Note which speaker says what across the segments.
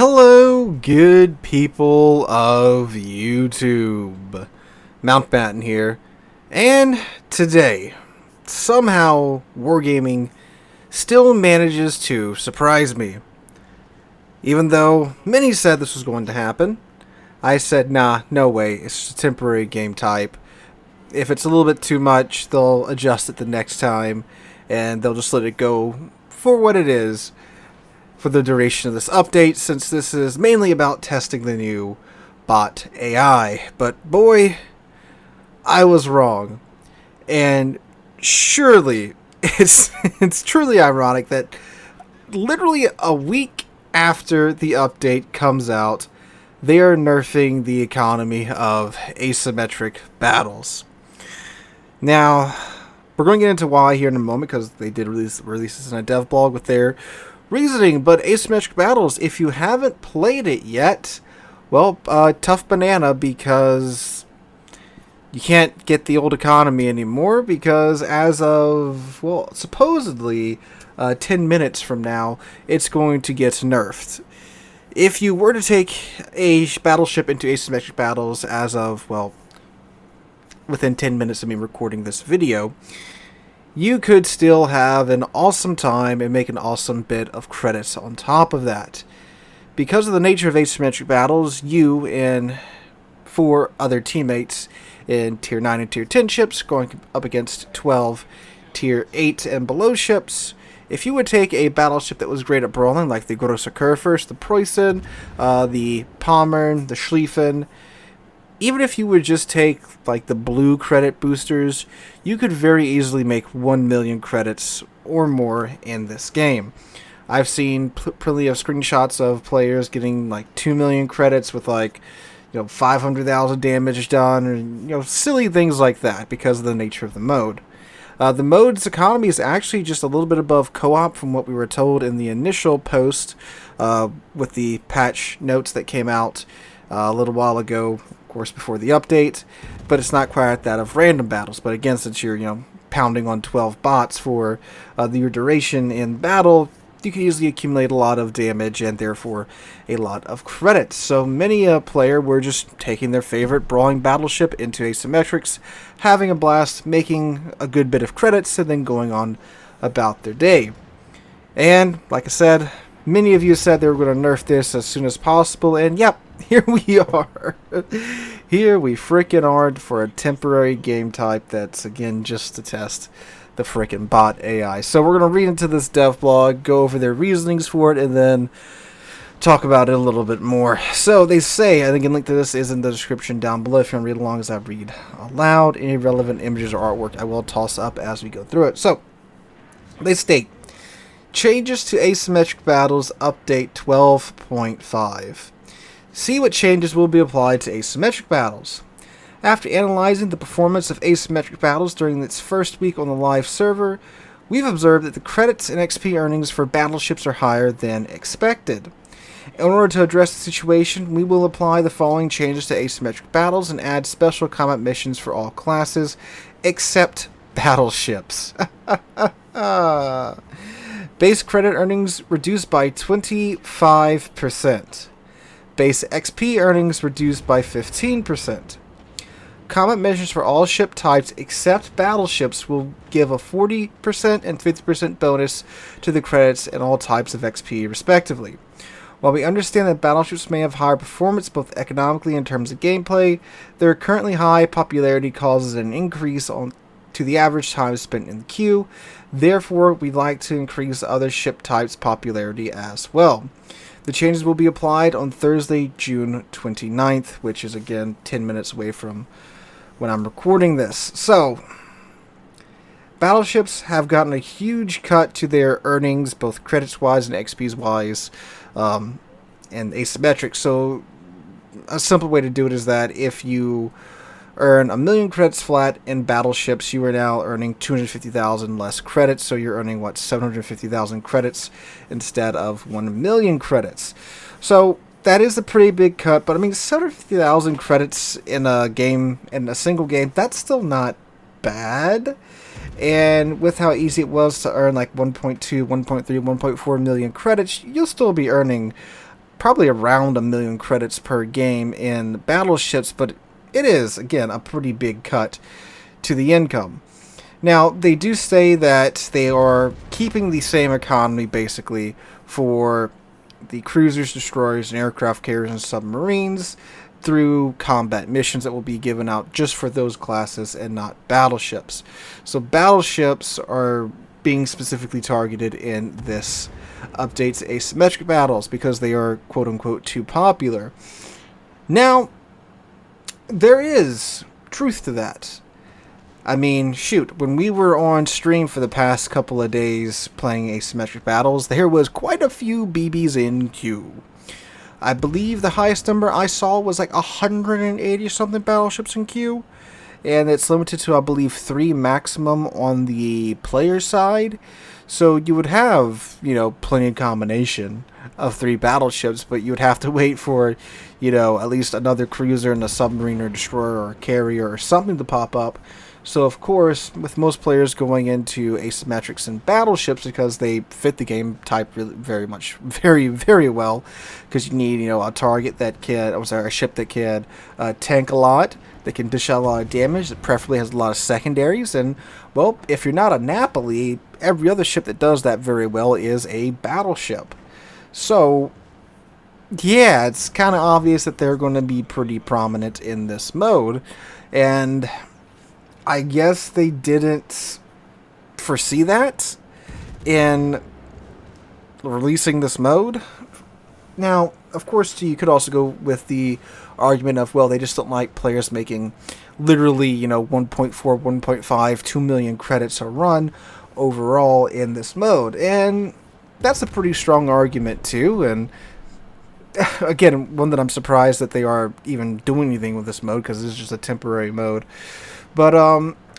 Speaker 1: Hello, good people of YouTube. Mountbatten here, and today, somehow, Wargaming still manages to surprise me. Even though many said this was going to happen, I said, nah, no way, it's just a temporary game type. If it's a little bit too much, they'll adjust it the next time, and they'll just let it go for what it is for the duration of this update, since this is mainly about testing the new bot AI. But boy, I was wrong. And surely it's truly ironic that literally a week after the update comes out, they are nerfing the economy of asymmetric battles. Now, we're going to get into why here in a moment, because they did release this in a dev blog with their reasoning. But Asymmetric Battles, if you haven't played it yet, well, tough banana, because you can't get the old economy anymore, because as of, well, supposedly 10 minutes from now, it's going to get nerfed. If you were to take a battleship into Asymmetric Battles as of, well, within 10 minutes of me recording this video, you could still have an awesome time and make an awesome bit of credits on top of that. Because of the nature of asymmetric battles, you and 4 other teammates in Tier 9 and Tier 10 ships going up against 12 Tier 8 and below ships. If you would take a battleship that was great at brawling, like the Großer Kurfürst, the Preußen, the Pommern, the Schlieffen, even if you would just take like the blue credit boosters, you could very easily make 1 million credits or more in this game. I've seen plenty of screenshots of players getting like 2 million credits with, like, 500,000 damage done, or silly things like that because of the nature of the mode. The mode's economy is actually just a little bit above co-op from what we were told in the initial post with the patch notes that came out a little while ago, of course, before the update. But it's not quite that of random battles. But again, since you're pounding on 12 bots for your duration in battle, you can easily accumulate a lot of damage and therefore a lot of credits. So many a player were just taking their favorite brawling battleship into asymmetrics, having a blast, making a good bit of credits, and then going on about their day. And like I said, many of you said they were going to nerf this as soon as possible, and yep, here we are. Here we frickin' are for a temporary game type that's, again, just to test the frickin' bot AI. So we're going to read into this dev blog, go over their reasonings for it, and then talk about it a little bit more. So they say, I think a link to this is in the description down below if you want to read along as I read aloud. Any relevant images or artwork I will toss up as we go through it. So they state, changes to Asymmetric Battles Update 12.5. See what changes will be applied to Asymmetric Battles. After analyzing the performance of Asymmetric Battles during its first week on the live server, we've observed that the credits and XP earnings for battleships are higher than expected. In order to address the situation, we will apply the following changes to Asymmetric Battles and add special combat missions for all classes, except battleships. Base credit earnings reduced by 25%. Base XP earnings reduced by 15%. Combat missions for all ship types except battleships will give a 40% and 50% bonus to the credits and all types of XP respectively. While we understand that battleships may have higher performance both economically and in terms of gameplay, their currently high popularity causes an increase to the average time spent in the queue. Therefore, we'd like to increase other ship types' popularity as well. The changes will be applied on Thursday, June 29th, which is, again, 10 minutes away from when I'm recording this. So, battleships have gotten a huge cut to their earnings, both credits-wise and XP-wise, and asymmetric. So, a simple way to do it is that if you earn 1 million credits flat in battleships, you are now earning 250,000 less credits. So you're earning, 750,000 credits instead of 1 million credits. So that is a pretty big cut, but I mean, 750,000 credits in a game, in a single game, that's still not bad. And with how easy it was to earn like 1.2, 1.3, 1.4 million credits, you'll still be earning probably around 1,000,000 credits per game in battleships, but it is, again, a pretty big cut to the income. Now, they do say that they are keeping the same economy, basically, for the cruisers, destroyers, and aircraft carriers and submarines through combat missions that will be given out just for those classes and not battleships. So battleships are being specifically targeted in this update to Asymmetric Battles because they are quote-unquote too popular. Now, there is truth to that. I mean, shoot, when we were on stream for the past couple of days playing Asymmetric Battles, there was quite a few BBs in queue. I believe the highest number I saw was like 180-something battleships in queue, and it's limited to, I believe, 3 maximum on the player side. So you would have, plenty of combination of 3 battleships, but you would have to wait for, at least another cruiser and a submarine or destroyer or carrier or something to pop up. So, of course, with most players going into asymmetrics and battleships because they fit the game type very, very well, because you need, a target that can, a ship that can tank a lot, that can dish out a lot of damage, that preferably has a lot of secondaries, and, well, if you're not a Napoli, every other ship that does that very well is a battleship. So, yeah, it's kind of obvious that they're going to be pretty prominent in this mode, and I guess they didn't foresee that in releasing this mode. Now, of course, you could also go with the argument of, well, they just don't like players making literally, 1.4, 1.5, 2 million credits a run overall in this mode. And that's a pretty strong argument, too. And again, one that I'm surprised that they are even doing anything with this mode, because this is just a temporary mode. But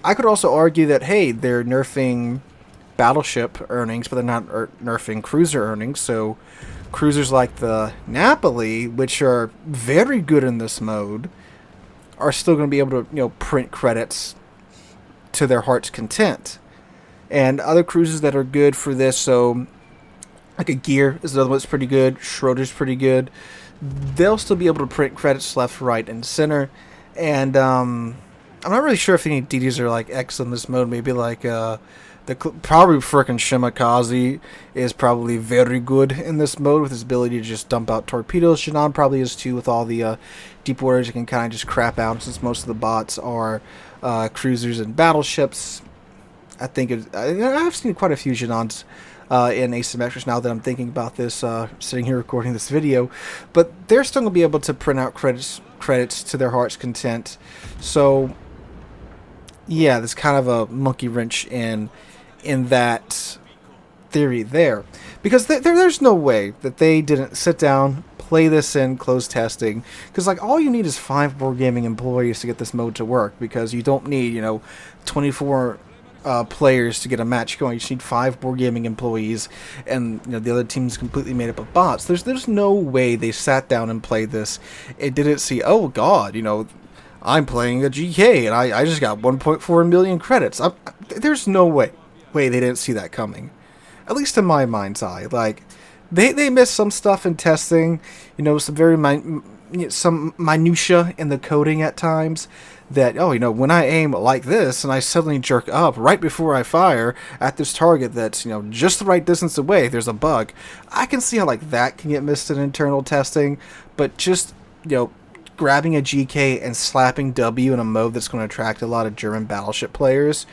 Speaker 1: I could also argue that, hey, they're nerfing battleship earnings, but they're not nerfing cruiser earnings. So cruisers like the Napoli, which are very good in this mode, are still going to be able to, print credits to their heart's content. And other cruisers that are good for this, so like a Gear is another one that's pretty good. Schroeder's pretty good. They'll still be able to print credits left, right, and center. And I'm not really sure if any DDs are like X in this mode. Maybe like probably frickin' Shimakaze is probably very good in this mode with his ability to just dump out torpedoes. Shinan probably is too with all the deep waters you can kind of just crap out, since most of the bots are cruisers and battleships. I think I've seen quite a few Shinans in asymmetrics now that I'm thinking about this, sitting here recording this video, but they're still going to be able to print out credits to their heart's content. So yeah, there's kind of a monkey wrench in that theory there, because there's no way that they didn't sit down, play this in, close testing, because like all you need is 5 wargaming employees to get this mode to work, because you don't need 24 players to get a match going. You just need 5 wargaming employees, and the other team's completely made up of bots. There's no way they sat down and played this and didn't see, oh god, I'm playing a GK and I just got 1.4 million credits. There's no way they didn't see that coming. At least in my mind's eye. Like, they missed some stuff in testing, some very some minutia in the coding at times, that, when I aim like this and I suddenly jerk up right before I fire at this target that's, just the right distance away, there's a bug. I can see how, like, that can get missed in internal testing, but just, grabbing a GK and slapping W in a mode that's going to attract a lot of German battleship players,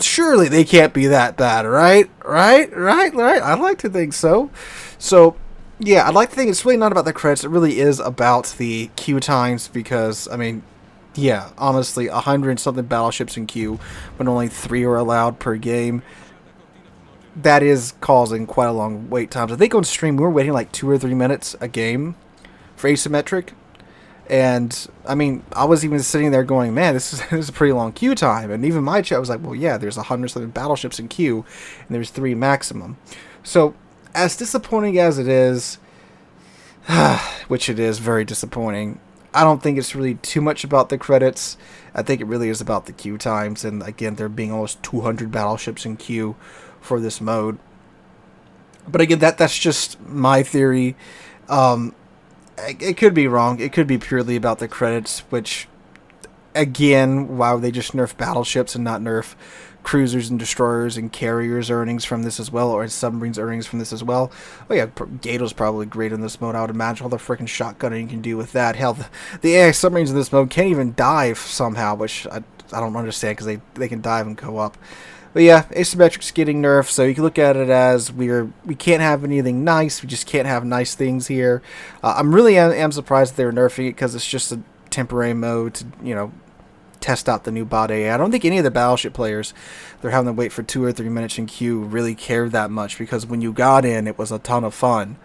Speaker 1: surely they can't be that bad, right? Right? I'd like to think so. So, yeah, I'd like to think it's really not about the credits. It really is about the queue times, because, I mean, yeah, honestly, 100-something battleships in queue, when only 3 are allowed per game, that is causing quite a long wait times. I think on stream we were waiting like 2 or 3 minutes a game for asymmetric, and I mean, I was even sitting there going, man, this is a pretty long queue time. And even my chat was like, well, yeah, there's 100-something battleships in queue, and there's 3 maximum. So, as disappointing as it is, which it is very disappointing, I don't think it's really too much about the credits. I think it really is about the queue times, and again, there being almost 200 battleships in queue for this mode. But again, that's just my theory. It could be wrong. It could be purely about the credits, which, again, why would they just nerf battleships and not nerf cruisers and destroyers and carriers earnings from this as well, or submarines earnings from this as well? Oh yeah, Gato's probably great in this mode. I would imagine all the freaking shotgunning you can do with that. Hell, the AI submarines in this mode can't even dive somehow, which I don't understand, because they can dive and go up. But yeah, asymmetric's getting nerfed, so you can look at it as we can't have anything nice. We just can't have nice things here. I'm really am surprised that they're nerfing it, because it's just a temporary mode to, you know, test out the new bot AI. I don't think any of the battleship players, they're having to wait for 2 or 3 minutes in queue, really cared that much, because when you got in, it was a ton of fun.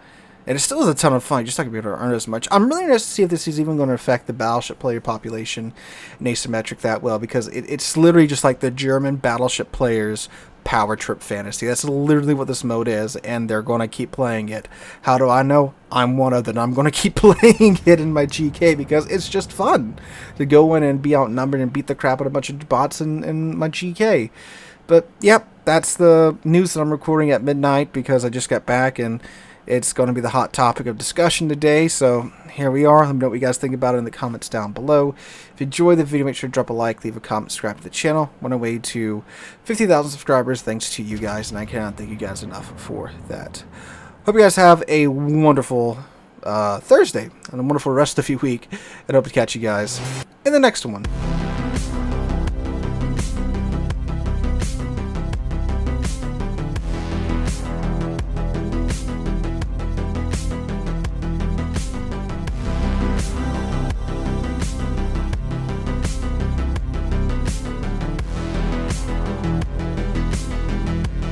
Speaker 1: And it still is a ton of fun, you're just not going to be able to earn as much. I'm really interested to see if this is even going to affect the battleship player population in asymmetric that well, because it's literally just like the German battleship players' power trip fantasy. That's literally what this mode is, and they're going to keep playing it. How do I know? I'm one of them. I'm going to keep playing it in my GK, because it's just fun to go in and be outnumbered and beat the crap out of a bunch of bots in my GK. But, yep, that's the news that I'm recording at midnight, because I just got back, and it's going to be the hot topic of discussion today, so here we are. Let me know what you guys think about it in the comments down below. If you enjoyed the video, make sure to drop a like, leave a comment, subscribe to the channel. We're on our way to 50,000 subscribers, thanks to you guys, and I cannot thank you guys enough for that. Hope you guys have a wonderful Thursday and a wonderful rest of your week, and hope to catch you guys in the next one.